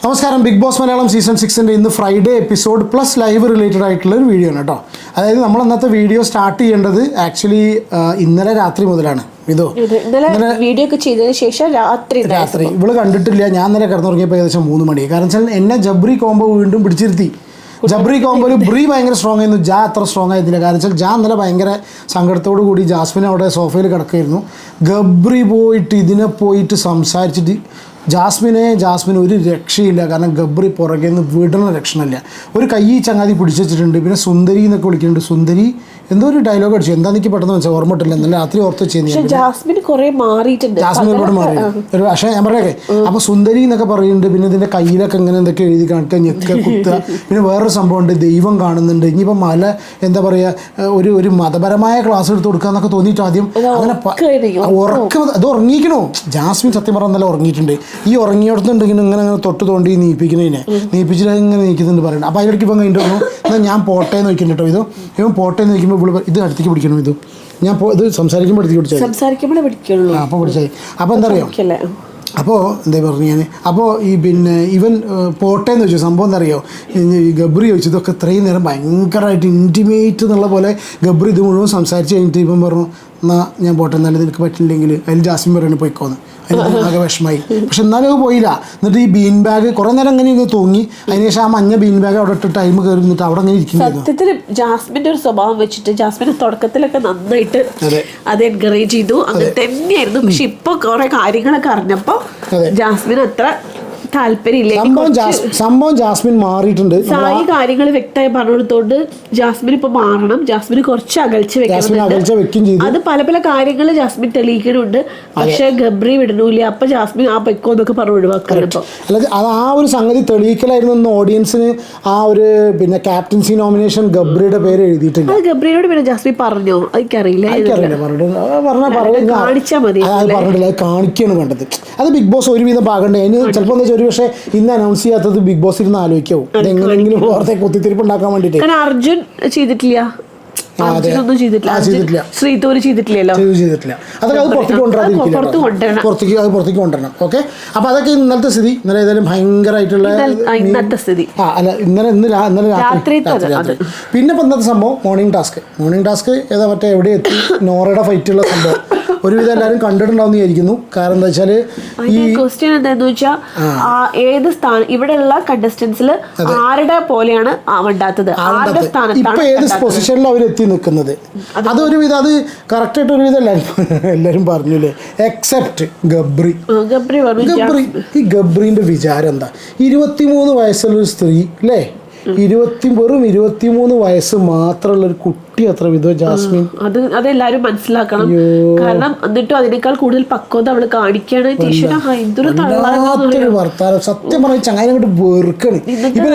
നമസ്കാരം. Big boss Malayalam season 6 ഇന്ന് Friday episode plus live related ആയിട്ടുള്ള ഒരു വീഡിയോ ആണ് കേട്ടോ. അതായത് നമ്മൾ അന്നത്തെ വീഡിയോ സ്റ്റാർട്ട് ചെയ്യേണ്ടത് ആക്ച്വലി ഇന്നലെ രാത്രി മുതലാണ്. വീഡിയോ ഒക്കെ ചെയ്തതിന് ശേഷം രാത്രി ഇവള് കണ്ടിട്ടില്ല. ഞാൻ ഇന്നലെ കിടന്നുറങ്ങിയപ്പോൾ ഏകദേശം 3 മണി. കാരണം വെച്ചാൽ എന്നെ ജബ്രി കോംബോ വീണ്ടും പിടിച്ചിരുത്തി. ജബ്രി കോംബോയിൽ ബ്രീ ഭയങ്കര സ്ട്രോങ് ആയിരുന്നു, ജാ അത്ര സ്ട്രോങ് ആയിരുന്നില്ല. കാരണം വെച്ചാൽ ജാ ഇന്നലെ ഭയങ്കര സങ്കടത്തോടു കൂടി ജാസ്മിൻ അവിടെ സോഫയിൽ കിടക്കുകയായിരുന്നു. ഗബ്രി പോയിട്ട് സംസാരിച്ചിട്ട് ജാസ്മിൻ ഒരു രക്ഷയില്ല. കാരണം ഗബ്രി പുറകെ നിന്ന് വിടണ രക്ഷണമില്ല. ഒരു കൈ ചങ്ങാതി പിടിച്ചിട്ടുണ്ട്. പിന്നെ സുന്ദരി എന്നൊക്കെ വിളിക്കുന്നുണ്ട്. സുന്ദരി എന്തോ ഒരു ഡയലോഗ് അടിച്ചു, എന്താ എനിക്ക് പെട്ടെന്ന് മനസ്സിലായി, ഓർമ്മയിട്ടില്ല. ഇന്നലെ രാത്രി ഓർത്ത് ചെയ്യുന്നത് ജാസ്മിൻ ഒരുപാട് മാറി. പക്ഷേ ഞാൻ പറയേ, അപ്പോൾ സുന്ദരി എന്നൊക്കെ പറയുന്നുണ്ട്. പിന്നെ ഇതിൻ്റെ കയ്യിലൊക്കെ ഇങ്ങനെ എന്തൊക്കെ എഴുതി കാണിക്കുക, ഞെക്കുക, കുത്തുക. പിന്നെ വേറൊരു സംഭവമുണ്ട്, ദൈവം കാണുന്നുണ്ട്. ഇനിയിപ്പോൾ എന്താ പറയുക, ഒരു മതപരമായ ക്ലാസ് എടുത്ത് കൊടുക്കുക എന്നൊക്കെ തോന്നിയിട്ട് ആദ്യം അങ്ങനെ അത് ഉറങ്ങിക്കണോ. ജാസ്മിൻ സത്യം പറഞ്ഞാൽ നല്ല ഉറങ്ങിയിട്ടുണ്ട്. ഈ ഉറങ്ങിയോടത്തുണ്ടെങ്കിൽ ഇങ്ങനെ തൊട്ട് തോണ്ടി നീപ്പിച്ചിട്ട് ഇങ്ങനെ നീക്കുന്നുണ്ട് പറയുന്നത്. അപ്പോൾ അതിലിടയ്ക്ക് ഇപ്പം കഴിഞ്ഞിട്ട് എന്നാൽ ഞാൻ പോട്ടെ എന്ന് നോക്കിയിട്ട് കേട്ടോ. ഇവൻ പോട്ടെ എന്ന് നോക്കുമ്പോൾ ഇത് അടുത്തേക്ക് പിടിക്കണം. ഞാൻ ഇത് സംസാരിക്കുമ്പോൾ അടുത്തേക്ക് പിടിച്ചാൽ അപ്പോൾ പിടിച്ചാൽ അപ്പോൾ എന്താ പറയുക. അപ്പോൾ എന്താ പറഞ്ഞു ഞാൻ, അപ്പോൾ ഇവൻ പോട്ടെ എന്ന് ചോദിച്ചു. സംഭവം എന്താ അറിയോ, ഈ ഗബ്രി ചോദിച്ചു ഇതൊക്കെ ഇത്രയും നേരം ഭയങ്കരമായിട്ട് ഇൻറ്റിമേറ്റ് എന്നുള്ള പോലെ ഗബ്രി ഇത് മുഴുവൻ സംസാരിച്ച് കഴിഞ്ഞിട്ട് ഇവൻ പറഞ്ഞു എന്നാൽ ഞാൻ പോട്ടെ, എന്നാലും നിനക്ക് പറ്റില്ലെങ്കിൽ അതിൽ ജാസ്മിൻ പറയുന്നത് പോയിക്കോന്ന്. അതിന് വിഷമായി. പക്ഷെ എന്നാലും അത് പോയില്ല. എന്നിട്ട് ഈ ബീൻ ബാഗ് കുറേ നേരം അങ്ങനെ ഇത് തൂങ്ങി. അതിനുശേഷം ആ മഞ്ഞ ബീൻ ബാഗ് അവിടെ ഇട്ട് ടൈം കയറി നിന്നിട്ട് അവിടെ അങ്ങനെ ഇരിക്കുന്നു. സത്യത്തിൽ ജാസ്മിന്റെ ഒരു സ്വഭാവം വെച്ചിട്ട് ജാസ്മിന്റെ തുടക്കത്തിലൊക്കെ നന്നായിട്ട് അത് എൻകറേജ് ചെയ്തു, അങ്ങനെ തന്നെയായിരുന്നു. പക്ഷെ ഇപ്പൊ കുറെ കാര്യങ്ങളൊക്കെ അറിഞ്ഞപ്പോ ജാസ്മിൻ അത്ര സംഭവം ജാസ്മിൻ മാറിയിട്ടുണ്ട്. സായി കാര്യങ്ങൾ വ്യക്തമായി പറഞ്ഞു കൊടുത്തോണ്ട് ജാസ്മിൻ ഇപ്പൊ മാറണം. ജാസ്മിന് കുറച്ച് അകൽച്ച വെക്കണം. അത് പല പല കാര്യങ്ങൾ ജാസ്മിൻ തെളിയിക്കുന്നുണ്ട്. പക്ഷെ ഗബ്രി വിടണില്ല. അപ്പൊ ജാസ്മിൻ ആ പെക്കോ എന്നൊക്കെ പറഞ്ഞു ഒഴിവാക്കണം. ഇപ്പൊ അല്ലാതെ അത് ആ ഒരു സംഗതി തെളിയിക്കലായിരുന്നു. ഓഡിയൻസിന് ആ ഒരു ക്യാപ്റ്റൻസി നോമിനേഷൻ ഗബ്രിയുടെ പേര് എഴുതിയിട്ടില്ല. അത് ഗബ്രിയോട് പിന്നെ ജാസ്മിൻ പറഞ്ഞോ എനിക്കറിയില്ല. കാണിച്ചാൽ മതി. പറഞ്ഞിട്ടില്ല, അത് കാണിക്കുകയാണ് വേണ്ടത്. അത് ബിഗ് ബോസ് ഒരുവിധം ഭാഗമുണ്ട്. അതിന് ചിലപ്പോൾ എന്താ ഒരു പക്ഷേ ഇന്ന് അനൗൺസ് ചെയ്യാത്തത് ബിഗ് ബോസ് ഇരുന്ന് ആലോചിക്കാവും എങ്ങനെയെങ്കിലും പുറത്തെ കുത്തിത്തിരിപ്പ് ഉണ്ടാക്കാൻ വേണ്ടിയിട്ട്. അർജുൻ ചെയ്തിട്ടില്ല, ശ്രീതൂര് ചെയ്തിട്ടില്ലല്ലോ. അതൊക്കെ അത് പുറത്തേക്ക് കൊണ്ടുവരണം. ഓക്കെ, അപ്പൊ അതൊക്കെ ഇന്നലത്തെ സ്ഥിതി. ഇന്നലെ ഏതായാലും ഭയങ്കരമായിട്ടുള്ള ഇന്നത്തെ സ്ഥിതി. ഇന്നലെ രാത്രി. പിന്നെ ഇപ്പൊ ഇന്നത്തെ സംഭവം മോർണിംഗ് ടാസ്ക് ഏതാ മറ്റേ എവിടെ എത്തി, നോറയുടെ ഫൈറ്റുള്ള സംഭവം ഒരുവിധം എല്ലാവരും കണ്ടിട്ടുണ്ടാവും വിചാരിക്കുന്നു. കാരണം എന്താ വെച്ചാല് ഈ ക്വസ്റ്റ്യൻ എന്താന്ന് വെച്ചാൽ ഏത് സ്ഥാനം ഇവിടെയുള്ള കണ്ടസ്റ്റൻസിൽ ആരുടെ പോലെയാണ് ആവേണ്ടാത്തത്, ആരുടെ സ്ഥാനത്താണ് ഏത് പൊസിഷനിൽ അവർ എത്തി നിൽക്കുന്നത്. അതൊരുവിധം അത് കറക്റ്റായിട്ട് ഒരുവിധം എല്ലാവരും പറഞ്ഞില്ലേ, എക്സെപ്റ്റ് ഗബ്രി. ഈ ഗബ്രീന്റെ വിചാരം എന്താ, 23 വയസ്സുള്ളൊരു സ്ത്രീ അല്ലേ, വെറും 23 വയസ്സ് മാത്രമുള്ള ഒരു കുട്ടി അത്ര വിധോ ജാസ്മിൻ. അതെല്ലാരും മനസ്സിലാക്കണം. കാരണം എന്നിട്ടും അതിനേക്കാൾ കൂടുതൽ പക്വത അവള് കാണിക്കാണ്. വർത്താനം സത്യം പറഞ്ഞ ചങ്ങായി അങ്ങോട്ട് വെറുക്കാണ്. ഇപ്പൊ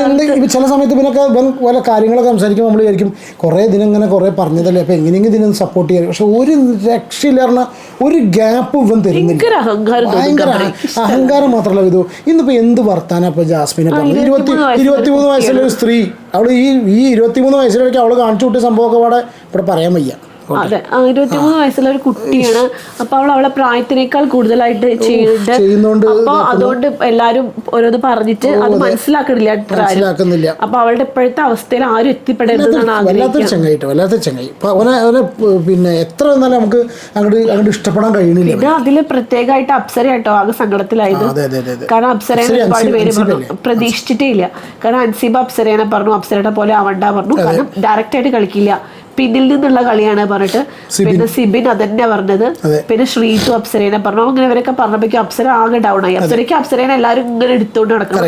ചില സമയത്ത് ഇവനൊക്കെ പല കാര്യങ്ങളൊക്കെ സംസാരിക്കുമ്പോൾ നമ്മൾ വിചാരിക്കും കുറേ ദിനം ഇങ്ങനെ കുറേ പറഞ്ഞതല്ലേ, അപ്പൊ എങ്ങനെയെങ്കിലും ഇതിനെ സപ്പോർട്ട് ചെയ്യാൻ. പക്ഷെ ഒരു രക്ഷയില്ലായിരുന്ന ഒരു ഗ്യാപ്പ് ഇവൻ തരുന്നില്ല. ഭയങ്കര അഹങ്കാരം മാത്രമല്ല വിധോ. ഇന്നിപ്പോ എന്ത് വർത്താനം ഇപ്പൊ ജാസ്മിനെ പറഞ്ഞു. 23 വയസ്സുള്ള ഒരു സ്ത്രീ, അവള് ഈ 23 വയസ്സിലേക്ക് അവള് കാണിച്ചു കൂട്ടിയ സംഭവമൊക്കെ ഇവിടെ പറയാൻ വയ്യ. അതെ, 23 വയസ്സുള്ള ഒരു കുട്ടിയാണ്. അപ്പൊ അവളെ പ്രായത്തിനേക്കാൾ കൂടുതലായിട്ട് ചെയ്യുന്നുണ്ട്. അപ്പൊ അതുകൊണ്ട് എല്ലാരും ഓരോന്ന് പറഞ്ഞിട്ട് അത് മനസ്സിലാക്കുന്നില്ല. അപ്പൊ അവളുടെ ഇപ്പോഴത്തെ അവസ്ഥയിൽ ആരും എത്തിപ്പെടരുതെന്നാണ് വല്ലാത്ത ചങ്ങായി. പിന്നെ എത്ര വന്നാലും നമുക്ക് അങ്ങോട്ട് ഇഷ്ടപ്പെടാൻ കഴിയുന്നില്ല. ഇത് അതില് പ്രത്യേകമായിട്ട് അപ്സര കേട്ടോ ആകെ സങ്കടത്തിലായത്. കാരണം അപ്സരേനെ ഒരുപാട് പേര് പറഞ്ഞു, പ്രതീക്ഷിച്ചിട്ടേ ഇല്ല. കാരണം അൻസിബ അപ്സരേനെ പറഞ്ഞു അപ്സരയുടെ പോലെ ആവണ്ട പറഞ്ഞു. കാരണം ഡയറക്റ്റ് ആയിട്ട് കളിക്കില്ല, പിന്നിൽ നിന്നുള്ള കളിയാണ് പറഞ്ഞിട്ട്. പിന്നെ സിബിൻ അതന്നെ പറഞ്ഞത്. പിന്നെ ശ്രീതു അപ്സരേനെ പറഞ്ഞു. അങ്ങനെ ഇവരൊക്കെ പറഞ്ഞപ്പോഴേക്കും അപ്സര ആകെ ഡൗൺ ആയി. അപ്സരേനെ എല്ലാവരും ഇങ്ങനെ എടുത്തോണ്ട് നടക്കണം.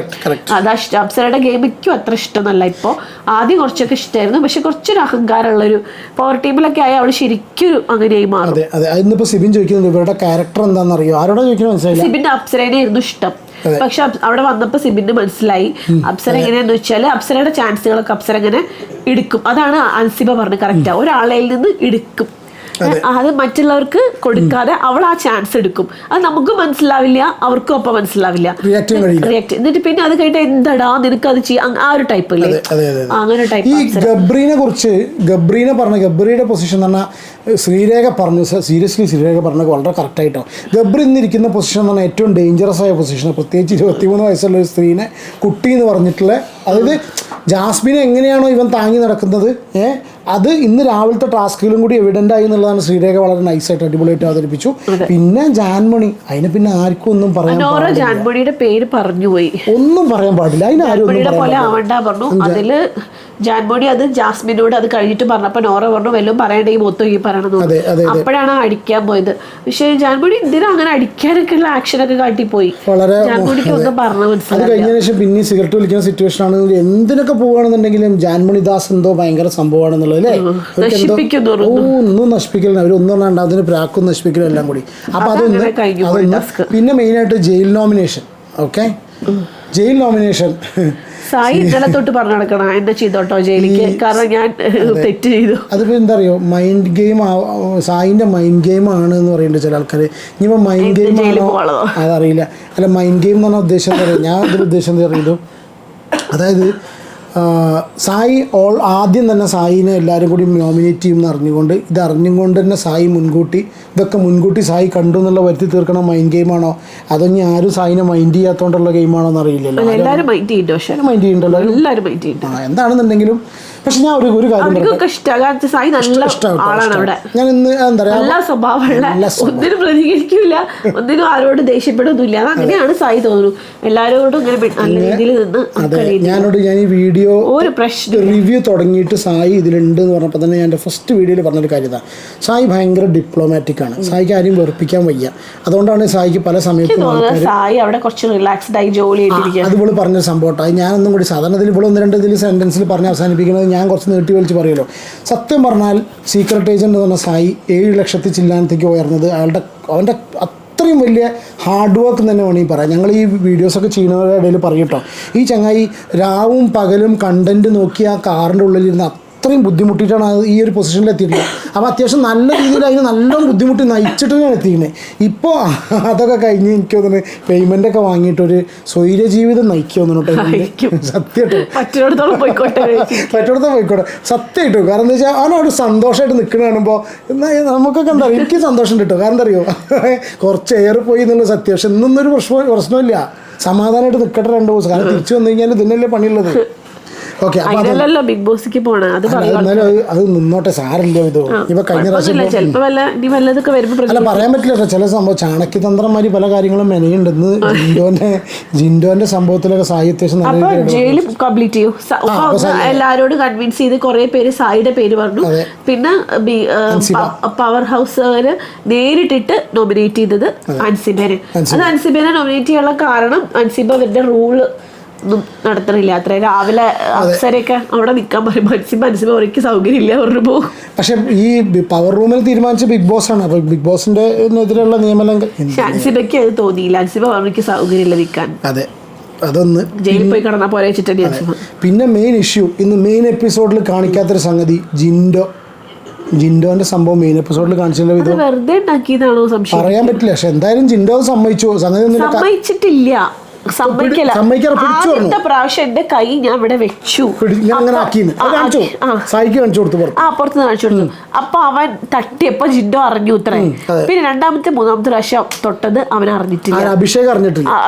അതാ ഇഷ്ടം. അപ്സരയുടെ ഗെയിം എനിക്കും അത്ര ഇഷ്ടമൊന്നുമല്ല. ഇപ്പോൾ ആദ്യം കുറച്ചൊക്കെ ഇഷ്ടമായിരുന്നു, പക്ഷെ കുറച്ചൊരു അഹങ്കാരമുള്ളൊരു പവർ ടീമിലൊക്കെ ആയി അവള് ശരിക്കും അങ്ങനെയായി മാറും. സിബിൻ ചോദിക്കുന്നത് ഇവരുടെ ക്യാരക്ടർ എന്താണെന്നറിയോ, ആരോടാ ചോദിക്കുന്നത്? സിബിന്റെ അപ്സരേനെ ആയിരുന്നു ഇഷ്ടം. പക്ഷെ അവിടെ വന്നപ്പോ സിബിന് മനസ്സിലായി അപ്സര എങ്ങനെയാന്ന് വെച്ചാല് അപ്സരയുടെ ചാൻസുകളൊക്കെ അപ്സര ഇങ്ങനെ എടുക്കും. അതാണ് അൻസിബ പറഞ്ഞത് കറക്റ്റാ, ഒരാളയിൽ നിന്ന് എടുക്കും. അത് മറ്റുള്ളവർക്ക് കൊടുക്കാതെ അവൾ ആ ചാൻസ് എടുക്കും. അത് നമുക്ക് മനസ്സിലാവില്ല, അവർക്കും ഒപ്പം മനസ്സിലാവില്ല. റിയാക്ട് എന്നിട്ട് പിന്നെ അത് കഴിഞ്ഞിട്ട് എന്താടാ നിനക്ക് അത് ചെയ്യാം, ആ ഒരു ടൈപ്പ് ഇല്ലേ, അങ്ങനെ ടൈപ്പ്. ഈ ഗബ്രീനെ കുറിച്ച് ഗബ്രിയുടെ പൊസിഷൻ എന്ന് പറഞ്ഞാൽ ശ്രീരേഖ പറഞ്ഞു, സീരിയസ്ലി ശ്രീരേഖ പറഞ്ഞത് വളരെ കറക്റ്റായിട്ടോ. ഗബ്രി ഇന്നിരിക്കുന്ന പൊസിഷൻ എന്ന് പറഞ്ഞാൽ ഏറ്റവും ഡേഞ്ചറസ് ആയ പൊസിഷനാണ്. പ്രത്യേകിച്ച് 23 വയസ്സുള്ള ഒരു സ്ത്രീനെ കുട്ടി എന്ന് പറഞ്ഞിട്ടുള്ള, അതായത് ജാസ്മിനെ എങ്ങനെയാണോ ഇവൻ താങ്ങി നടക്കുന്നത്, അത് ഇന്ന് രാവിലത്തെ ടാസ്കിലും കൂടി എവിഡൻ്റ് ആയി എന്നുള്ളതാണ് ശ്രീരേഖ വളരെ നൈസായിട്ട് അടിപൊളിയായിട്ട് അവതരിപ്പിച്ചു. പിന്നെ ജാൻമണി, അതിനെ പിന്നെ ആർക്കും ഒന്നും പറയാൻ പാടില്ല, ജാൻമണിയുടെ പേര് പറഞ്ഞുപോയി, ഒന്നും പറയാൻ പാടില്ല, അതിനാരും പോലെ ആവണ്ട പറഞ്ഞു. അതില് ജാൻമണി അത് ജാസ്മിനോട് അത് കഴിഞ്ഞിട്ട് പറഞ്ഞപ്പോ നോറ പറഞ്ഞു വല്ലതും പറയണ്ടേ മൊത്തം ഈ പറയണമെന്ന്. അപ്പോഴാണ് അടിക്കാൻ പോയത്. പക്ഷെ ജാൻമണി എന്തിനാ അങ്ങനെ അടിക്കാനൊക്കെ ഉള്ള ആക്ഷനൊക്കെ കാട്ടിപ്പോയി. ജാൻമണിക്ക് ഒന്നും പറഞ്ഞ മനസ്സിലായി. അത് കഴിഞ്ഞ ശേഷം പിന്നെ സിഗരറ്റ് വലിക്കുന്ന സിറ്റുവേഷൻ ആണെങ്കിൽ എന്തിനൊക്കെ പോവുകയാണെന്നുണ്ടെങ്കിലും ജാൻമണി ദാസ് എന്തോ ഭയങ്കര സംഭവമാണെന്നുള്ളത് അല്ലേ, ഒന്നും നശിപ്പിക്കല, അവരൊന്നും പറഞ്ഞാൽ അതിന് പ്രാക്കും നശിപ്പിക്കലും എല്ലാം കൂടി. അപ്പൊ അതൊന്ന് പിന്നെ മെയിനായിട്ട് jail nomination. Okay, jail nomination Sai ഇന്നലെ തൊട്ട് പറഞ്ഞു നടക്കണം എന്നെ ചെയ്തോട്ടോ ജയിലിക്ക്, കാരണം ഞാൻ തെറ്റ് ചെയ്തു. അതിപ്പോ എന്താ അറിയോ, മൈൻഡ് ഗെയിം, സായിന്റെ മൈൻഡ് ഗെയിം ആണ് എന്ന് പറയുന്നുണ്ട് ചില ആൾക്കാർ. ഇനിയിപ്പോ മൈൻഡ് ഗെയിം ആണോ അതറിയില്ല. അല്ല, മൈൻഡ് ഗെയിം എന്ന് പറഞ്ഞ ഉദ്ദേശം എന്താ പറയുക, ഞാൻ ഇതിൽ ഉദ്ദേശം എന്താ അറിയുന്നു, അതായത് സായി ആദ്യം തന്നെ സായിനെ എല്ലാവരും കൂടി നോമിനേറ്റ് ചെയ്യുമെന്ന് അറിഞ്ഞുകൊണ്ട്, ഇത് അറിഞ്ഞുകൊണ്ട് തന്നെ സായി ഇതൊക്കെ മുൻകൂട്ടി സായി കണ്ടു എന്നുള്ള വരുത്തി തീർക്കണ മൈൻഡ് ഗെയിമാണോ, അതോ ഇനി ആരും സായിനെ മൈൻഡ് ചെയ്യാത്തോണ്ടുള്ള ഗെയിമാണോ എന്ന് അറിയില്ലല്ലോ. മൈൻഡ് ചെയ്യുന്നുണ്ടല്ലോ എന്താണെന്നുണ്ടെങ്കിലും. പക്ഷെ ഞാൻ ഒരു കാര്യം ഞാൻ ഇന്ന് എന്താ പറയാ, ഒന്നിനും പ്രതികരിക്കില്ല, ഒന്നിനും ആരോട് ദേഷ്യപ്പെടുന്നില്ല, അങ്ങനെയാണ് സായി തോന്നുന്നു. എല്ലാരോടും ഞാൻ ഈ വീഡിയോ റിവ്യൂ തുടങ്ങിയിട്ട് സായി ഇതിലുണ്ട് എന്ന് പറഞ്ഞപ്പോൾ തന്നെ ഞാൻ എൻ്റെ ഫസ്റ്റ് വീഡിയോയിൽ പറഞ്ഞൊരു കാര്യം, സായി ഭയങ്കര ഡിപ്ലോമാറ്റിക് ആണ്, സായിക്ക് ആരെയും വെറുപ്പിക്കാൻ വയ്യ. അതുകൊണ്ടാണ് സായിക്ക് പല സമയത്തും അതുപോലെ പറഞ്ഞ സംഭവം. ഞാനൊന്നും കൂടി സാധാരണ ഇതിൽ ഇവിടെ 1-2 സെന്റൻസിൽ പറഞ്ഞ് അവസാനിപ്പിക്കുന്നത് ഞാൻ കുറച്ച് നീട്ടി വലിച്ച് പറയുമല്ലോ. സത്യം പറഞ്ഞാൽ സീക്രട്ട് ഏജന്റ് എന്ന് പറഞ്ഞ സായി 7 ലക്ഷത്തിൽ ചില്ലാനത്തേക്ക് ഉയർന്നത് അവൻ്റെ അത്രയും വലിയ ഹാർഡ് വർക്ക് തന്നെ വേണമെങ്കിൽ പറയാം. ഞങ്ങൾ ഈ വീഡിയോസൊക്കെ ചെയ്യുന്നവരുടെ ഇടയിൽ പറയട്ടോ, ഈ ചങ്ങായി രാവും പകലും കണ്ടന്റ് നോക്കി ആ കാറിൻ്റെ ഉള്ളിലിരുന്ന് അത്രയും ബുദ്ധിമുട്ടിയിട്ടാണ് ഈ ഒരു പൊസിഷനിൽ എത്തിയിട്ടുള്ളത്. അപ്പോൾ അത്യാവശ്യം നല്ല രീതിയിൽ അതിന് നല്ലോണം ബുദ്ധിമുട്ടി നയിച്ചിട്ടാണ് എത്തിക്കുന്നത്. ഇപ്പോൾ അതൊക്കെ കഴിഞ്ഞ് എനിക്ക് തോന്നുന്നു പേയ്മെൻ്റൊക്കെ വാങ്ങിയിട്ടൊരു സ്വൈര ജീവിതം നയിക്കുമെന്നു കേട്ടോ. സത്യമായിട്ടും പറ്റിടത്തോളം പോയിക്കോട്ടെ, സത്യമായിട്ടും. കാരണം എന്താ വെച്ചാൽ അവനോട് സന്തോഷമായിട്ട് നിൽക്കുന്ന കാണുമ്പോൾ നമുക്കൊക്കെ എന്താ പറയുക, എനിക്ക് സന്തോഷം കിട്ടും. കാരണം എന്താ അറിയോ, കുറച്ച് ഏറെ പോയി എന്നുള്ള സത്യം. പക്ഷെ ഇന്നൊന്നൊരു പ്രശ്നമില്ല, സമാധാനമായിട്ട് നിൽക്കട്ടെ 2 ദിവസം. കാരണം തിരിച്ചു വന്നു കഴിഞ്ഞാൽ ഇതിനല്ലേ പണിയുള്ളത്. ബിഗ് ബോസിക്ക് പോണ അത് നിന്നോട്ടെ, സാരല്ല. ഇത് ഇപ്പൊ കഴിഞ്ഞ പ്രാവശ്യം അല്ല പറയാൻ പറ്റില്ല, ചില സംഭവം ചാണക്യതന്ത്രന്മാര് പല കാര്യങ്ങളും മെനയുണ്ടെന്ന്. ജിൻഡോന്റെ സംഭവത്തിലൊക്കെ സാഹിത്യം എല്ലാരോടും കൺവിൻസ് ചെയ്ത് കുറെ പേര് സായിയുടെ പേര് പറഞ്ഞു. പിന്നെ പവർ ഹൗസ് നേരിട്ടിട്ട് നോമിനേറ്റ് ചെയ്തത് അൻസിബേനെ. അത് അൻസിബേനെ നോമിനേറ്റ് ചെയ്യാനുള്ള കാരണം അൻസിബ അവരുടെ റൂള് നടത്തണില്ല. അത്ര രാവിലെ അപ്സരയൊക്കെ അവിടെ നിൽക്കാൻ പറയും, മനസ്സിൽ അവർക്ക് സൗകര്യം ഇല്ല പറഞ്ഞു പോകും. പക്ഷെ ഈ പവർ റൂമിൽ തീരുമാനിച്ച ബിഗ് ബോസ് ആണ്. അപ്പൊ ബിഗ് ബോസിന്റെ എതിരെയുള്ള നിയമലംഘനം അൻസിബയ്ക്ക് അത് തോന്നിയില്ല. അൻസിബ അവർക്ക് സൗകര്യം ഇല്ല നിൽക്കാൻ. അതെ, അതൊന്ന് ജയിലിൽ പോയി കിടന്നാൽ പോലെ വെച്ചിട്ട്. പിന്നെ മെയിൻ ഇഷ്യൂ ഇന്ന് മെയിൻ എപ്പിസോഡിൽ കാണിക്കാത്തൊരു സംഗതി, ജിൻഡോന്റെ സംഭവം മെയിൻ എപ്പിസോഡിൽ കാണിച്ചില്ല. ഇത് വെറുതെ ഉണ്ടാക്കിയതാണോ സംശയം, പറയാൻ പറ്റില്ല. പക്ഷെ എന്തായാലും ജിൻഡോ സമ്മതിച്ചിട്ടില്ല. ആദ്യത്തെ പ്രാവശ്യം എന്റെ കൈ ഞാൻ ഇവിടെ വെച്ചു, പുറത്ത് കാണിച്ചു കൊടുത്തു. അപ്പൊ അവൻ തട്ടിയപ്പോ ജിൻഡോ അറിഞ്ഞു ഇത്രേ. പിന്നെ 2ാമത്തെ 3ാമത്തെ പ്രാവശ്യം തൊട്ടത് അവൻ അറിഞ്ഞിട്ടില്ല.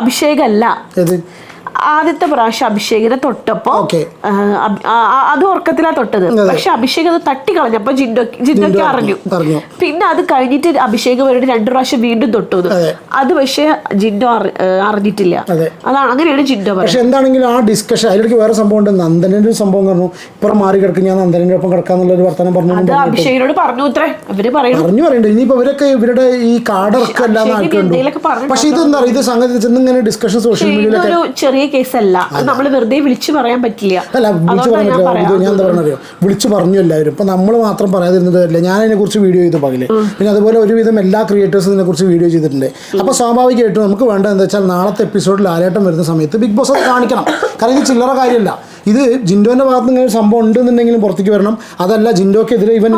അഭിഷേകല്ല, ആദ്യത്തെ പ്രാവശ്യം അഭിഷേകിനെ തൊട്ടപ്പോ അത് ഉറക്കത്തിലാ തൊട്ടത്. പക്ഷെ അഭിഷേക് അത് തട്ടിക്കളഞ്ഞപ്പോ ജിൻഡോക്ക് അറിഞ്ഞു. പിന്നെ അത് കഴിഞ്ഞിട്ട് അഭിഷേക് വരുടെ 2 പ്രാവശ്യം വീണ്ടും തൊട്ടു. അത് പക്ഷെ ജിൻഡോ അറിഞ്ഞിട്ടില്ല. അതാണ്, അങ്ങനെയാണ് ജിൻഡോ പറയുന്നത്. പക്ഷെ എന്താണെങ്കിലും ആ ഡിസ്കഷൻ അതിലേക്ക് വേറെ സംഭവം ഉണ്ട്. നന്ദനന്റെ ഒരു സംഭവം പറഞ്ഞു, ഇപ്പുറം മാറി കിടക്കും, ഞാൻ നന്ദനന്റെ ഒപ്പം കിടക്കാന്നുള്ളൊരു വർത്തമാനം പറഞ്ഞു. അത് അഭിഷേകിനോട് പറഞ്ഞു ഇത്രേ അവര് പറയുന്നുണ്ട്. ഇനിയിപ്പോ ഇവരൊക്കെ ഇവരുടെ ഈ കാർഡൊക്കെ എല്ലാം ആൾക്കുണ്ട്. പക്ഷെ ഇതെന്താ പറയുക, ഇത് സംഗതി ഇങ്ങനെ ഡിസ്കഷൻ സോഷ്യൽ മീഡിയയിലൊക്കെ ചെറിയ കേസല്ല, നമ്മൾ വെറുതെ വിളിച്ചു പറയാൻ പറ്റില്ല. അല്ല, വിളിച്ചു പറയാൻ പറ്റില്ല. ഞാൻ എന്താ പറഞ്ഞറിയോ, വിളിച്ചു പറഞ്ഞു എല്ലാവരും. ഇപ്പൊ നമ്മൾ മാത്രം പറയാതിരുന്നതല്ല, ഞാൻ അതിനെ കുറിച്ച് വീഡിയോ ചെയ്തു പകല്. പിന്നെ അതുപോലെ ഒരുവിധം എല്ലാ ക്രിയേറ്റേഴ്സും ഇതിനെ കുറിച്ച് വീഡിയോ ചെയ്തിട്ടുണ്ട്. അപ്പൊ സ്വാഭാവികമായിട്ടും നമുക്ക് വേണ്ടത് എന്താ വെച്ചാൽ നാളത്തെ എപ്പിസോഡിൽ ലാലേട്ടൻ വരുന്ന സമയത്ത് ബിഗ് ബോസ് അത് കാണിക്കണം. കാരണം ഇത് ചില്ലറ കാര്യമല്ല. ഇത് ജിൻഡോന്റെ ഭാഗത്ത് ഇങ്ങനെ ഒരു സംഭവം ഉണ്ടെന്നുണ്ടെങ്കിലും പുറത്തേക്ക് വരണം. അതല്ല ജിൻഡോക്കെതിരെ ഇവൻ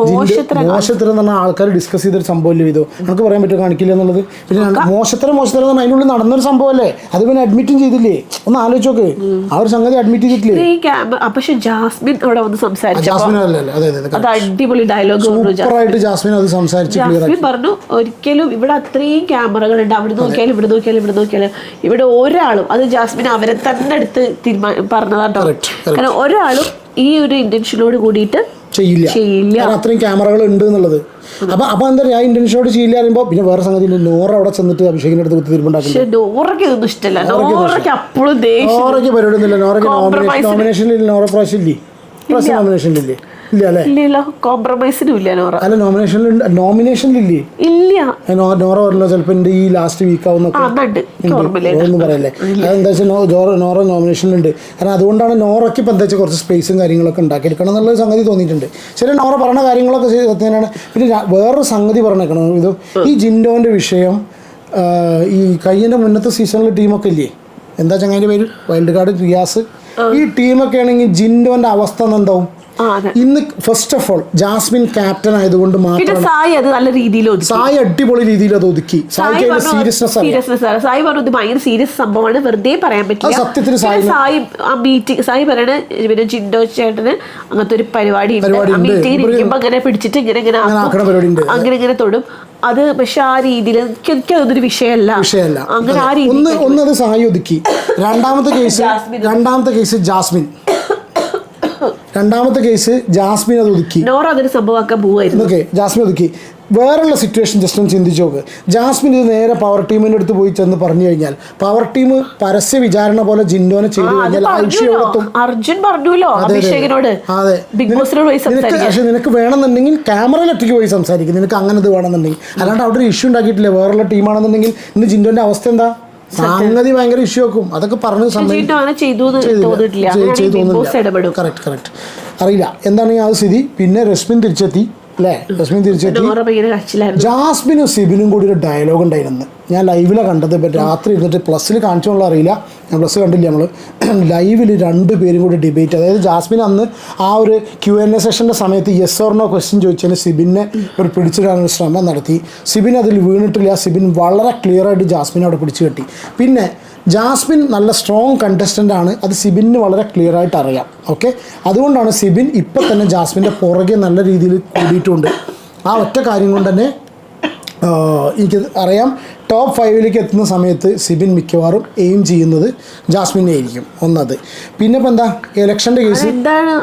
മോശത്തരം എന്ന് പറഞ്ഞാൽ ആൾക്കാർ ഡിസ്കസ് ചെയ്തൊരു സംഭവമല്ലേ ഇത്. നമുക്ക് പറയാൻ പറ്റുമോ കാണിക്കില്ല എന്നുള്ളത്. പിന്നെ മോശത്തരം എന്ന് പറഞ്ഞാൽ അതിനുള്ളിൽ നടന്നൊരു സംഭവമല്ലേ, അത് പിന്നെ അഡ്മിറ്റും ചെയ്തില്ലേ. ഒന്ന് ആലോചിച്ച് നോക്ക്, ആ ഒരു സംഗതി അഡ്മിറ്റ് ചെയ്തിട്ടില്ലേ. പക്ഷെ ജാസ്മിൻ അവിടെ വന്ന് ജാസ്മിൻ അല്ലല്ലോ, അതെ അടിപൊളി ഡയലോഗ് സൂപ്പറായിട്ട് ജാസ്മിൻ അത് സംസാരിച്ചു. ജാസ്മിൻ പറഞ്ഞു ഒരിക്കലും ഇവിടെ അത്രയും ക്യാമറകളുണ്ട്, അവിടെ നോക്കിയാലും ഇവിടെ നോക്കിയാലും ഇവിടെ നോക്കിയാലും ഇവിടെ ഒരാളും, അത് ജാസ്മിൻ അവരെ തന്നെ എടുത്ത് പറഞ്ഞതാട്ടോ. കാരണം ഒരാളും ഈ ഒരു ഇന്റൻഷനോട് കൂടിയിട്ട് ചെയ്യില്ല, അത്രയും ക്യാമറകൾ ഉണ്ട് എന്നുള്ളത്. അപ്പൊ എന്താ പറയാ, ഇന്റൻഷനോട് ചെയ്യില്ല പറയുമ്പോ പിന്നെ വേറെ സംഗതി നോറ അവിടെ ചെന്നിട്ട് അഭിഷേകിന്റെ അടുത്ത് കുത്തിരിപ്പുണ്ടാക്കുന്നത്. നോറയ്ക്ക് ഇതൊന്നും ഇഷ്ടമല്ല, നോറയ്ക്ക് അപ്പോഴും നോറയ്ക്ക് പരിപാടി ഒന്നുമില്ല. നോറയ്ക്ക് നോമിനേഷനിൽ നോറ പ്രാവശ്യമില്ലേ, നോമിനേഷനിലില്ലേ? ഇല്ല അല്ലേ, കോംപ്രമൈസിനും ഇല്ല നോറ. അല്ല നോമിനേഷനിലില്ലേ? ഇല്ല. നോറ പറഞ്ഞല്ലോ ചിലപ്പോ എന്റെ ഈ ലാസ്റ്റ് വീക്ക് ആവുന്നൊന്നും പറയല്ലേ. അതെന്താ വെച്ചാൽ നോറ നോമിനേഷനിലുണ്ട്. കാരണം അതുകൊണ്ടാണ് നോറയ്ക്ക് ഇപ്പം എന്താ വെച്ചാൽ കുറച്ച് സ്പേസും കാര്യങ്ങളൊക്കെ ഉണ്ടാക്കിയെടുക്കണം എന്നുള്ള സംഗതി തോന്നിയിട്ടുണ്ട്. ശരി, നോറ പറഞ്ഞ കാര്യങ്ങളൊക്കെ തന്നെയാണ്. പിന്നെ വേറൊരു സംഗതി പറഞ്ഞേക്കണം, ഇത് ഈ ജിൻഡോന്റെ വിഷയം. ഈ കഴിഞ്ഞ മുന്നത്തെ സീസണിലെ ടീമൊക്കെ ഇല്ലേ, എന്താ ചങ്ങാതിന്റെ പേര്, വൈൽഡ് കാർഡ് റിയാസ്, ഈ ടീമൊക്കെ ആണെങ്കിൽ ജിൻഡോന്റെ അവസ്ഥ എന്താവും ഇന്ന്? First of all Jasmine captain ആയതുകൊണ്ട് മാത്രം സായി അടിപൊളി രീതിയിൽ അത് ഒതുക്കി. സായി പറഞ്ഞു ഭയങ്കര സീരിയസ് സംഭവമാണ്, വെറുതെ പറയാൻ പറ്റില്ല. സത്യത്തിൽ സായി പറയണ പിന്നെ ജിൻഡോ ചേട്ടന് അങ്ങനത്തെ ഒരു പരിപാടി മീറ്റിംഗ് ഇരിക്കുമ്പോ അങ്ങനെ പിടിച്ചിട്ട് ഇങ്ങനെ തൊടും. അത് പക്ഷെ ആ രീതിയിൽ എനിക്ക് അതൊരു വിഷയമല്ല. അങ്ങനെ ആ രീതി ഒന്നത് സായി ഒതുക്കി. രണ്ടാമത്തെ കേസ് ജാസ്മിൻ അത് ഒതുക്കി. നോറ അതൊരു സംഭവമാക്കാൻ പോവായിരുന്നു. ജാസ്മിൻ ഒതുക്കി. വേറെയുള്ള സിറ്റുവേഷൻ ജസ്റ്റ് ഒന്ന് ചിന്തിച്ചു നോക്ക്. ജാസ്മിൻ ഇത് നേരെ പവർ ടീമിന്റെ അടുത്ത് പോയി ചെന്ന് പറഞ്ഞു കഴിഞ്ഞാൽ പവർ ടീം പരസ്യ വിചാരണ പോലെ ജിൻഡോനെ ചെയ്തു കഴിഞ്ഞാൽ അർജുൻ പറഞ്ഞല്ലോ അഭിഷേകിനോട്, പക്ഷെ നിനക്ക് വേണമെന്നുണ്ടെങ്കിൽ ക്യാമറയിൽ ഒറ്റയ്ക്ക് പോയി സംസാരിക്കും. നിനക്ക് അങ്ങനെ ഇത് വേണമെന്നുണ്ടെങ്കിൽ, അല്ലാണ്ട് അവിടെ ഒരു ഇഷ്യൂ ഉണ്ടാക്കിയിട്ടില്ല. വേറെയുള്ള ടീമാണെന്നുണ്ടെങ്കിൽ ഇന്ന് ജിൻഡോന്റെ അവസ്ഥ എന്താ? സംഗതി ഭയങ്കര ഇഷ്യൂ ആക്കും. അതൊക്കെ പറഞ്ഞ് കറക്റ്റ് അറിയില്ല എന്താണെങ്കിൽ ആ സ്ഥിതി. പിന്നെ രശ്മിൻ തിരിച്ചെത്തി അല്ലേ, ജാസ്മിനും സിബിനും കൂടി ഒരു ഡയലോഗ് ഉണ്ടായിരുന്നു. ഞാൻ ലൈവിലാണ് കണ്ടത്. ഇപ്പം രാത്രി ഇരുന്നിട്ട് പ്ലസ്സിൽ കാണിച്ചോളൂ അറിയില്ല, ഞാൻ പ്ലസ് കണ്ടില്ല. നമ്മൾ ലൈവിൽ രണ്ടുപേരും കൂടി ഡിബേറ്റ്, അതായത് ജാസ്മിൻ അന്ന് ആ ഒരു Q&A സെഷൻ്റെ സമയത്ത് യെസ് ഓർ നോ ക്വസ്റ്റ്യൻ ചോദിച്ചതിന് സിബിനെ ഒരു പിടിച്ചിടാനൊരു ശ്രമം നടത്തി. സിബിൻ അതിൽ വീണിട്ടില്ല. സിബിൻ വളരെ ക്ലിയറായിട്ട് ജാസ്മിനെ അവിടെ പിടിച്ചു കെട്ടി. പിന്നെ ജാസ്മിൻ നല്ല സ്ട്രോങ് കണ്ടസ്റ്റൻ്റ് ആണ്, അത് സിബിന് വളരെ ക്ലിയർ ആയിട്ട് അറിയാം. ഓക്കെ, അതുകൊണ്ടാണ് സിബിൻ ഇപ്പം തന്നെ ജാസ്മിൻ്റെ പുറകെ നല്ല രീതിയിൽ കൂടിയിട്ടുണ്ട്. ആ ഒറ്റ കാര്യം കൊണ്ട് തന്നെ എനിക്ക് അറിയാം ടോപ്പ് 5 എത്തുന്ന സമയത്ത് സിബിൻ മിക്കവാറും എയിം ചെയ്യുന്നത് ജാസ്മിനെ ആയിരിക്കും. ഒന്നത്. പിന്നെ ഇപ്പം എന്താ ഇലക്ഷൻ്റെ കേസ് എന്താണ്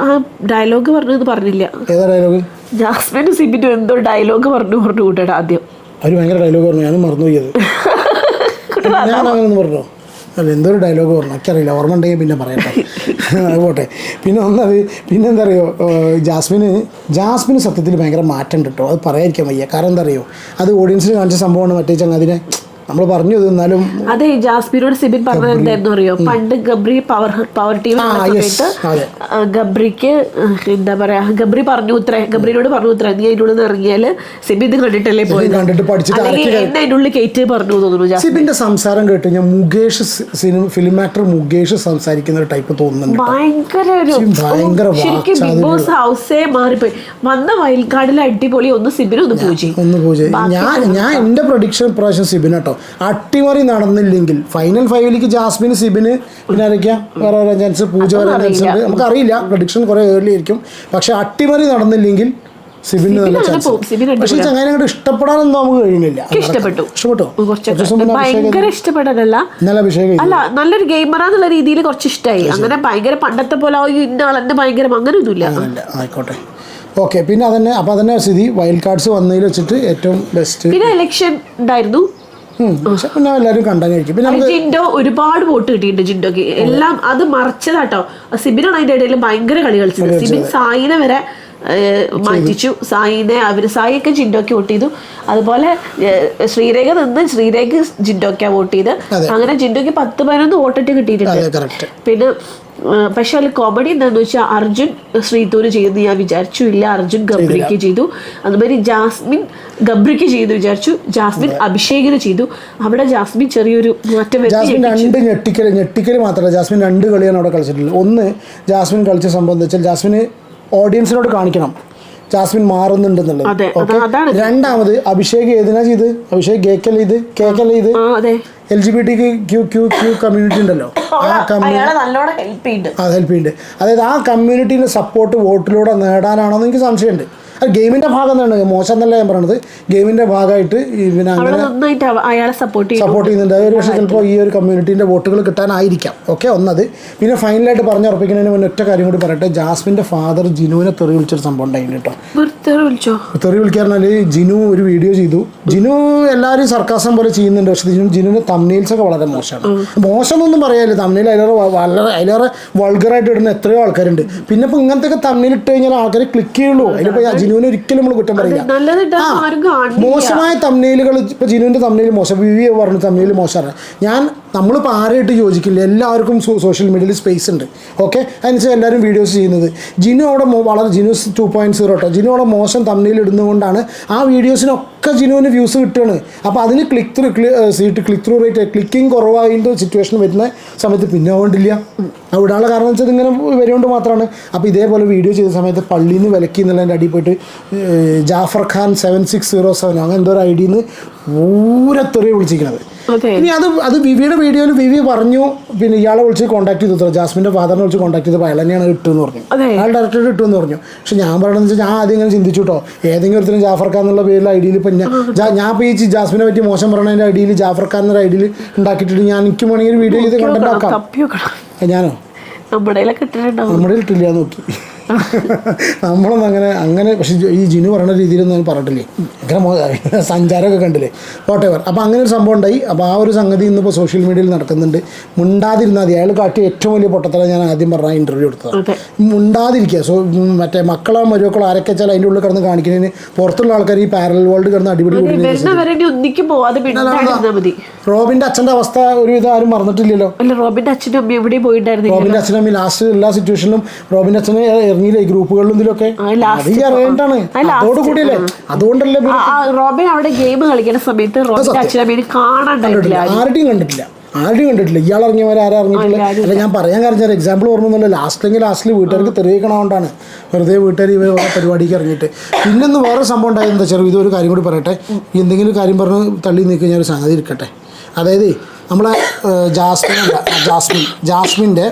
ഡയലോഗ് പറഞ്ഞില്ല. ഏതാ ഡയലോഗ്? ജാസ്മിനും സിബിനും എന്തോ ഡയലോഗ് പറഞ്ഞു കൂട്ടേടാ. ആദ്യം അവർ ഭയങ്കര ഡയലോഗ് പറഞ്ഞു, ഞാനും മറന്നുപോയത്. ഞാൻ അങ്ങനെ പറഞ്ഞോ? അല്ല, എന്തൊരു ഡയലോഗ് പറഞ്ഞു എനിക്കറിയില്ല, ഓർമ്മ ഉണ്ടെങ്കിൽ പിന്നെ പറയട്ടെ. പോട്ടെ. പിന്നെ എന്താ അറിയോ, ജാസ്മിന് സത്യത്തിൽ ഭയങ്കര മാറ്റം ഉണ്ട് കേട്ടോ. അത് പറയാതിരിക്കാൻ വയ്യ. കാരണം എന്താ അറിയോ, അത് ഓഡിയൻസിന് കാണിച്ച സംഭവമാണ്. മറ്റേ ചങ്ങാതിനെ നമ്മൾ പറഞ്ഞു. എന്നാലും അതെ, ജാസ്മിനോട് സിബിൻ പറഞ്ഞത് എന്തായിരുന്നു അറിയോ, പണ്ട് ഗബ്രി പവർ ടീം സമയത്ത് ഗബ്രിക്ക് എന്താ പറയാ, ഗബ്രിനോട് പറഞ്ഞു ഉത്തര നീ അതിനുള്ളിൽ ഇറങ്ങിയാല് സിബിൻ ഇത് കണ്ടിട്ടല്ലേ പോയത്, എന്നെ അതിനുള്ളിൽ കയറ്റി പറഞ്ഞു തോന്നുന്നു. സിബിന്റെ സംസാരം കേട്ട് കഴിഞ്ഞാൽ മുകേഷ് ഫിലിം ആക്ടർ മുകേഷ് സംസാരിക്കുന്ന ഒരു ടൈപ്പ് തോന്നുന്നുണ്ട്. ഭയങ്കര ശരിക്കും ബിഗ് ബോസ് ഹൗസേ മാറിപ്പോയി. വന്ന വൈൽഡ് കാർഡിൽ അടിപൊളി ഒന്ന് സിബിന് ഒന്ന് പൂജ. ഞാൻ എന്റെ പ്രൊഡിക്ഷൻ പ്രാവശ്യം സിബിൻ കേട്ടോ. അട്ടിമറി നടന്നില്ലെങ്കിൽ ഫൈനൽ 5 ജാസ്മിന് സിബിന് പിന്നെ ആരൊക്കെയാ വേറെ വരാൻ ചാൻസ്, പൂജ വരാൻ ചാൻസ് ഉണ്ട്. നമുക്കറിയില്ല, പ്രൊഡിക്ഷൻ കുറെ ഏർലി ആയിരിക്കും. പക്ഷെ അട്ടിമറി നടന്നില്ലെങ്കിൽ സിബിന് നല്ല ചാൻസ്. പക്ഷെ ചങ്ങനെ അങ്ങോട്ട് ഇഷ്ടപ്പെടാനൊന്നും നമുക്ക് കഴിയുന്നില്ല. അല്ല, നല്ലൊരു ഗെയിമറാന്നുള്ള രീതിയിൽ കുറച്ച് ഇഷ്ടമായി. അങ്ങനെ ഭയങ്കര പണ്ടത്തെ പോലെ ഇന്ന ആളെന്നെ ഭയങ്കര അങ്ങനെ ഒന്നുമില്ല. ആയിക്കോട്ടെ, ഓക്കെ. പിന്നെ അതന്നെ സ്ഥിതി വൈൽഡ് കാർഡ്സ് വന്നതിൽ വെച്ചിട്ട് ഏറ്റവും ബെസ്റ്റ്. പിന്നെ ഇലക്ഷൻ ഉണ്ടായിരുന്നു. പിന്നെ എല്ലാവരും കണ്ടായിരിക്കും. പിന്നെ ജിൻഡോ ഒരുപാട് വോട്ട് കിട്ടിയിട്ടുണ്ട് ജിൻഡോക്ക്. എല്ലാം അത് മറിച്ചതാട്ടോ. സിബിനാണ് അതിന്റെ ഇടയിൽ ഭയങ്കര കളി കളിച്ചത്. സിബിൻ സായിനെ വരെ മാറ്റിച്ചു. സായിയൊക്കെ ജിൻഡോക്ക് വോട്ട് ചെയ്തു. അതുപോലെ ശ്രീരേഖ ജിൻഡോക്കാ വോട്ട് ചെയ്ത്. അങ്ങനെ ജിൻഡോക്ക് 10-11 വോട്ടിട്ട് കിട്ടിയിട്ടുണ്ട്. പിന്നെ പക്ഷെ അതിൽ കോമഡി എന്താണെന്ന് വെച്ചാൽ അർജുൻ ശ്രീധൂര് ചെയ്തെന്ന് ഞാൻ വിചാരിച്ചു, ഇല്ല അർജുൻ ഗബ്രിക്ക് ചെയ്തു. അതുമാതിരി ജാസ്മിൻ ഗബ്രിക്ക് ചെയ്തു വിചാരിച്ചു, ജാസ്മിൻ അഭിഷേകിന് ചെയ്തു. അവിടെ ജാസ്മിൻ ചെറിയൊരു മാറ്റം ജാസ്മിൻ 2 ഞെട്ടിക്കൽ മാത്രമല്ല, ജാസ്മിൻ 2 കളിയാണ് അവിടെ കളിച്ചിട്ടുള്ളത്. ഒന്ന്, ജാസ്മിൻ കളിച്ച സംഭവം എന്താ വെച്ചാൽ ജാസ്മിന് ഓഡിയൻസിനോട് കാണിക്കണം ജാസ്മിൻ മാറുന്നുണ്ടെന്നുള്ളത്. രണ്ടാമത് അഭിഷേക് ഏതിനാ ചെയ്ത്, അഭിഷേക് കേക്കല്ല ഇത് LGBTQ കമ്മ്യൂണിറ്റി ഉണ്ടല്ലോ, ആ കമ്മ്യൂണിറ്റി ഹെൽപ്പ് ചെയ്യുന്നുണ്ട്. അതായത് ആ കമ്മ്യൂണിറ്റീൻ്റെ സപ്പോർട്ട് വോട്ടിലൂടെ നേടാനാണോ എന്ന് എനിക്ക് സംശയമുണ്ട്. അത് ഗെയിമിൻ്റെ ഭാഗം തന്നെയാണ്, മോശം എന്നല്ല ഞാൻ പറയണത്. ഗെയിമിൻ്റെ ഭാഗമായിട്ട് പിന്നെ അങ്ങനെ സപ്പോർട്ട് ചെയ്യുന്നുണ്ട്. ഒരു പക്ഷേ ചിലപ്പോൾ ഈ ഒരു കമ്മ്യൂണിറ്റീൻ്റെ വോട്ടുകൾ കിട്ടാനായിരിക്കാം. ഓക്കെ, ഒന്നത്. പിന്നെ ഫൈനലായിട്ട് പറഞ്ഞുറപ്പിക്കുന്നതിന് മുന്നേ ഒറ്റ കാര്യം കൂടി പറയട്ടെ, ജാസ്മിൻ്റെ ഫാദർ ജിനുവിനെ തെറി വിളിച്ചൊരു സംഭവം ഉണ്ടായിരുന്നു കേട്ടോ. തെറി വിളിക്കാറിനാൽ ജിനു ഒരു വീഡിയോ ചെയ്തു. ജിനു എല്ലാവരും സർക്കാസം പോലെ ചെയ്യുന്നുണ്ട്, പക്ഷേ ജിനുവിൻ്റെ തംബ്നെയിൽസൊക്കെ വളരെ മോശമാണ്. മോശമൊന്നും പറയാനില്ല, തംബ്നെയിൽ അതിലേറെ വൾഗറായിട്ട് ഇടുന്ന എത്രയോ ആൾക്കാരുണ്ട്. പിന്നെ ഇപ്പോൾ ഇങ്ങനത്തെ തംബ്നെയിൽ ഇട്ട് കഴിഞ്ഞാൽ ആൾക്കാർ ക്ലിക്ക് ചെയ്യുള്ളൂ. അതിലിപ്പോൾ ജിനുവിനെ ഒരിക്കലും നമ്മൾ കുറ്റം പറയില്ല. മോശമായ തംബ്നെയിലുകൾ ഇപ്പോൾ ജിനുവിൻ്റെ തംബ്നെയിൽ മോശം, വിവി പറഞ്ഞു തംബ്നെയിൽ മോശമാണ്. നമ്മളിപ്പോൾ ആരായിട്ട് യോജിക്കില്ല, എല്ലാവർക്കും സോഷ്യൽ മീഡിയയിൽ സ്പേസ് ഉണ്ട്. ഓക്കെ, അതിനനുസരിച്ച് എല്ലാവരും വീഡിയോസ് ചെയ്യുന്നത്. ജിനു അവിടെ വളരെ ജിനു 2.0 കേട്ടോ. ജിനു അവിടെ മോശം തംബ്നെയിൽ ഇടുന്നതുകൊണ്ടാണ് ആ വീഡിയോസിനൊക്കെ ജിനുവിന് വ്യൂസ് കിട്ടുകയാണ്. അപ്പോൾ അതിന് ക്ലിക്ക് ത്രൂ റേറ്റ് ക്ലിക്കിങ് കുറവായതിൻ്റെ സിറ്റുവേഷൻ വരുന്ന സമയത്ത് പിന്നെ ആവേണ്ടില്ല. അവിടെ ആളെ കാരണം വെച്ചാൽ ഇങ്ങനെ വരുകൊണ്ട് മാത്രമാണ്. അപ്പോൾ ഇതേപോലെ വീഡിയോ ചെയ്ത സമയത്ത് പള്ളിയിൽ നിന്ന് വിലക്കി എന്നുള്ളതിൻ്റെ അടിയിൽ പോയിട്ട് ജാഫർ ഖാൻ 7607 അങ്ങനെ എന്തോ ഒരു ഐഡിയിൽ നിന്ന് ഊരത്തെറിയ വിളിച്ചിരിക്കുന്നത്. ഇനി അത് വിവിയുടെ വീഡിയോയിൽ വിവി പറഞ്ഞു, പിന്നെ ഇയാളെ വിളിച്ച് കോൺടാക്ട് ചെയ്തു, ജാസ്മിൻ്റെ ഫാദറിനെ വിളിച്ച് കോൺടാക്ട് ചെയ്തപ്പോൾ അയാൾ തന്നെയാണ് ഇട്ടെന്ന് പറഞ്ഞു, അയാൾ ഡയറക്റ്റായിട്ട് ഇട്ടെന്ന് പറഞ്ഞു. പക്ഷെ ഞാൻ പറയണമെന്ന് വെച്ചാൽ ഞാൻ ആദ്യം ഇങ്ങനെ ചിന്തിച്ചു കേട്ടോ, ഏതെങ്കിലും ഒരുത്തരും ജാഫർ ഖാൻ എന്നുള്ള പേരിൽ ഐഡിയിൽ ഇപ്പം ഞാൻ ഇപ്പോൾ ഈ ജാസ്മിനെ പറ്റി മോശം പറയണതിൻ്റെ ഐഡിയിൽ ജാഫർ ഖാൻ എന്നൊരു ഐഡിയിൽ ഉണ്ടാക്കിയിട്ടിട്ട് ഞാൻ എനിക്ക് വേണമെങ്കിൽ വീഡിയോ ചെയ്ത് കണ്ടന്റ് ആക്കാം. ഞാനോ നമ്മുടെ ഇട്ടില്ല നോക്കി നമ്മളൊന്നും അങ്ങനെ പക്ഷെ ഈ ജിനു പറയുന്ന രീതിയിലൊന്നും ഞാൻ പറഞ്ഞിട്ടില്ലേ, അങ്ങനെ സഞ്ചാരമൊക്കെ കണ്ടില്ലേ, വോട്ടെവർ. അപ്പോൾ അങ്ങനെ ഒരു സംഭവം ഉണ്ടായി. അപ്പോൾ ആ ഒരു സംഗതി ഇന്നിപ്പോൾ സോഷ്യൽ മീഡിയയിൽ നടക്കുന്നുണ്ട്. മുണ്ടാതിരുന്നാൽ മതി. അയാൾ കാട്ടിയ ഏറ്റവും വലിയ പൊട്ടത്തരം ഞാൻ ആദ്യം പറഞ്ഞ ഇൻ്റർവ്യൂ എടുത്തത്, മുണ്ടാതിരിക്കുക. മറ്റേ മക്കളോ മരുമക്കളോ ആരൊക്കെ വെച്ചാൽ അതിൻ്റെ ഉള്ളിൽ കിടന്ന് കാണിക്കുന്നതിന് പുറത്തുള്ള ആൾക്കാർ ഈ പാരലൽ വേൾഡ് കിടന്ന് അടിപൊളി റോബിൻ്റെ അച്ഛൻ്റെ അവസ്ഥ ഒരു ഇത് ആരും മറന്നിട്ടില്ലല്ലോ. റോബിൻ്റെ അച്ഛനും അമ്മയും ലാസ്റ്റ് എല്ലാ സിറ്റുവേഷനിലും റോബിൻ്റെ അച്ഛനെ ഇറങ്ങിയില്ലേ ഗ്രൂപ്പുകളിലും ഇതിലൊക്കെ, അത് ഈ അറിയേണ്ടാണ്. അതോടുകൂടിയല്ലേ, അതുകൊണ്ടല്ലേ റോബിൻ അവിടെ ഗെയിം കളിക്കുന്ന സമയത്ത് ആരുടെയും കണ്ടിട്ടില്ല. ഇയാൾ ഇറങ്ങിയവരെ ആരും അറിഞ്ഞിട്ടില്ല. അല്ല ഞാൻ പറയാൻ കാരണം എക്സാമ്പിൾ ഓർമ്മയൊന്നുമില്ല. ലാസ്റ്റിൽ വീട്ടുകാർക്ക് തെറിയിക്കണോണ്ടാണ് വെറുതെ വീട്ടുകാർ ഇവ പരിപാടിക്ക് ഇറങ്ങിയിട്ട്. പിന്നൊന്ന് വേറെ സംഭവം ഉണ്ടായത് എന്താ വെച്ചാൽ, ഇതൊരു കാര്യം കൂടി പറയട്ടെ, എന്തെങ്കിലും കാര്യം പറഞ്ഞ് തള്ളി നീക്കി ഞാൻ ഒരു സംഗതി ഇരിക്കട്ടെ. അതായത് നമ്മളെ ജാസ്മിൻ്റെ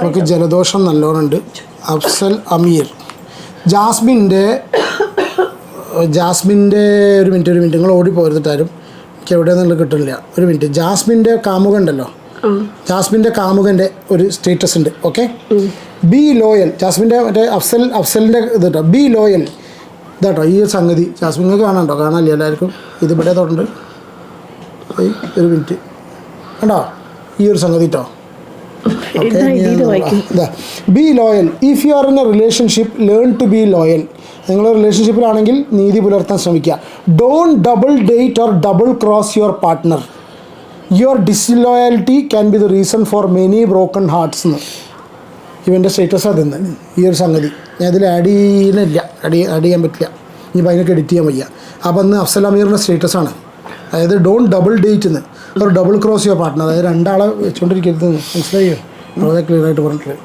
നമുക്ക് ജലദോഷം നല്ലോണമുണ്ട്. അഫ്സൽ അമീർ ജാസ്മിൻ്റെ ഒരു മിനിറ്റ് നിങ്ങൾ ഓടിപ്പോരുന്നിട്ടാരും എനിക്ക് എവിടെയെന്നുള്ള കിട്ടുന്നില്ല. ഒരു മിനിറ്റ്. ജാസ്മിൻ്റെ കാമുകൻ ഉണ്ടല്ലോ, ജാസ്മിൻ്റെ കാമുകൻ്റെ ഒരു സ്റ്റേറ്റസ് ഉണ്ട്. Okay, be loyal. ജാസ്മിൻ്റെ മറ്റേ അഫ്സലിൻ്റെ ഇത് കേട്ടോ, ബി ലോയൽ ഇതാട്ടോ ഈ സംഗതി. ജാസ്മിങ്ങൾക്ക് കാണാണ്ടോ? കാണാനില്ല എല്ലാവർക്കും. ഇത് ഇവിടെ തൊട്ടുണ്ട്. ഒരു മിനിറ്റ് കണ്ടോ ഈ ഒരു സംഗതി കേട്ടോ. Be loyal. If you are in a relationship learn to be loyal. നിങ്ങൾ റിലേഷൻഷിപ്പിലാണെങ്കിൽ നീതി പുലർത്താൻ ശ്രമിക്കുക. Don't double date or double cross your partner. Your disloyalty can be the reason for many broken hearts എന്ന് ഇവൻ്റെ സ്റ്റേറ്റസ് അതിന്ന് ഈ ഒരു സംഗതി. ഞാൻ ഇതിൽ ആഡ് ചെയ്യാൻ പറ്റില്ല, ഇനിയിപ്പോൾ അതിനൊക്കെ എഡിറ്റ് ചെയ്യാൻ വയ്യ. അപ്പോൾ അന്ന് അഫ്സൽ അമീറിൻ്റെ സ്റ്റേറ്റസാണ്. അതായത് ഡോണ്ട് ഡബിൾ ഡേറ്റ് എന്ന്, ഒരു ഡബിൾ ക്രോസ് യുവർ പാർട്ട്ണർ. അതായത് രണ്ടാളെ വെച്ചുകൊണ്ടിരിക്കരുത്. മനസ്സിലായോ? വളരെ ക്ലിയർ ആയിട്ട് പറഞ്ഞിട്ടുള്ളത്.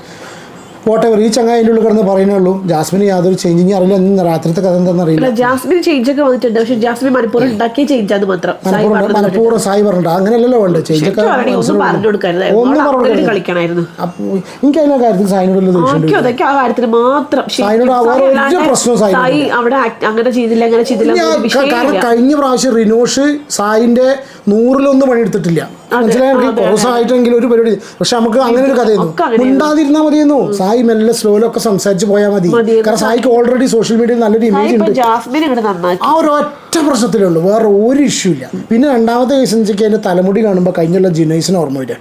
വോട്ടെവർ ഈ ചങ്ങായി അതിൻ്റെ ഉള്ളിൽ കിടന്ന് പറയുന്നേ ഉള്ളൂ. ജാസ്മിന് യാതൊരു ചേഞ്ചിങ് അറിയില്ല. ഇന്ന് രാത്രിത്തെ കഥ എന്താണെന്ന് അറിയില്ല. ജാസ്മിൻ ചേഞ്ച് ഒക്കെ വന്നിട്ടുണ്ട്, പക്ഷേ ജാസ്മിൻ മനഃപൂർവ്വം ഉണ്ടാക്കിയ ചേഞ്ച് അത് മാത്രം. മനഃപൂർവ്വം സായി പറഞ്ഞിട്ട് അങ്ങനെയല്ലോ വേണ്ടത്. ചേഞ്ചൊക്കെ ഒന്നും പറഞ്ഞു കൊടുക്കരുത്, കളിക്കണമായിരുന്നു. എനിക്ക് അതിനെ കാര്യത്തിൽ സായിനോടുള്ള സായി അവിടെ അങ്ങനെ ചെയ്തില്ല. കാരണം കഴിഞ്ഞ പ്രാവശ്യം റിനോഷ് സായിന്റെ 100-1 പണിയെടുത്തിട്ടില്ല. മനസ്സിലായി കുറച്ചായിട്ടെങ്കിലും ഒരു പരിപാടി. പക്ഷെ നമുക്ക് അങ്ങനെ ഒരു കഥയായിരുന്നു. ഉണ്ടാതിരുന്നാൽ മതിയെന്നു. സായി മെല്ലെ സ്ലോയിലൊക്കെ സംസാരിച്ച് പോയാൽ മതി. കാരണം സായിക്ക് ഓൾറെഡി സോഷ്യൽ മീഡിയയിൽ നല്ലൊരു ഇമേജ് ഉണ്ട്. ആ ഒരു ഒറ്റ പ്രശ്നത്തിലേ ഉള്ളൂ, വേറെ ഒരു ഇഷ്യൂ ഇല്ല. പിന്നെ രണ്ടാമത്തെ കേസ് എന്ന് വെച്ചാൽ അതിൻ്റെ തലമുടി കാണുമ്പോൾ കഴിഞ്ഞുള്ള ജിനൈസിന് ഓർമ്മ വരിക.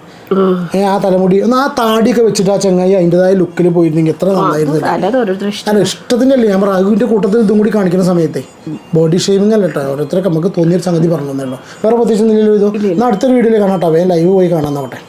ആ തലമുടി ആ താടിയൊക്കെ വെച്ചിട്ട് ആ ചങ്ങായി അതിൻ്റെതായ ലുക്കിൽ പോയിരുന്നെങ്കിൽ എത്ര നന്നായിരുന്നു. അല്ല ഇഷ്ടത്തിൻ്റെ അല്ലേ ഞാൻ റഘുവിൻ്റെ കൂട്ടത്തിൽ ഇതും കൂടി കാണിക്കുന്ന സമയത്തെ ബോഡി ഷേമിങ് അല്ല കേട്ടോ. ഓരോരുത്തരൊക്കെ നമുക്ക് തോന്നിയൊരു സംഗതി പറഞ്ഞു തന്നല്ലോ. വേറെ പ്രത്യേകിച്ച് എന്തെങ്കിലും ഇതോ. എന്നാൽ അടുത്തൊരു വീഡിയോയിൽ കാണാം കേട്ടോ. ലൈവ് പോയി കാണാൻ നോട്ടെ.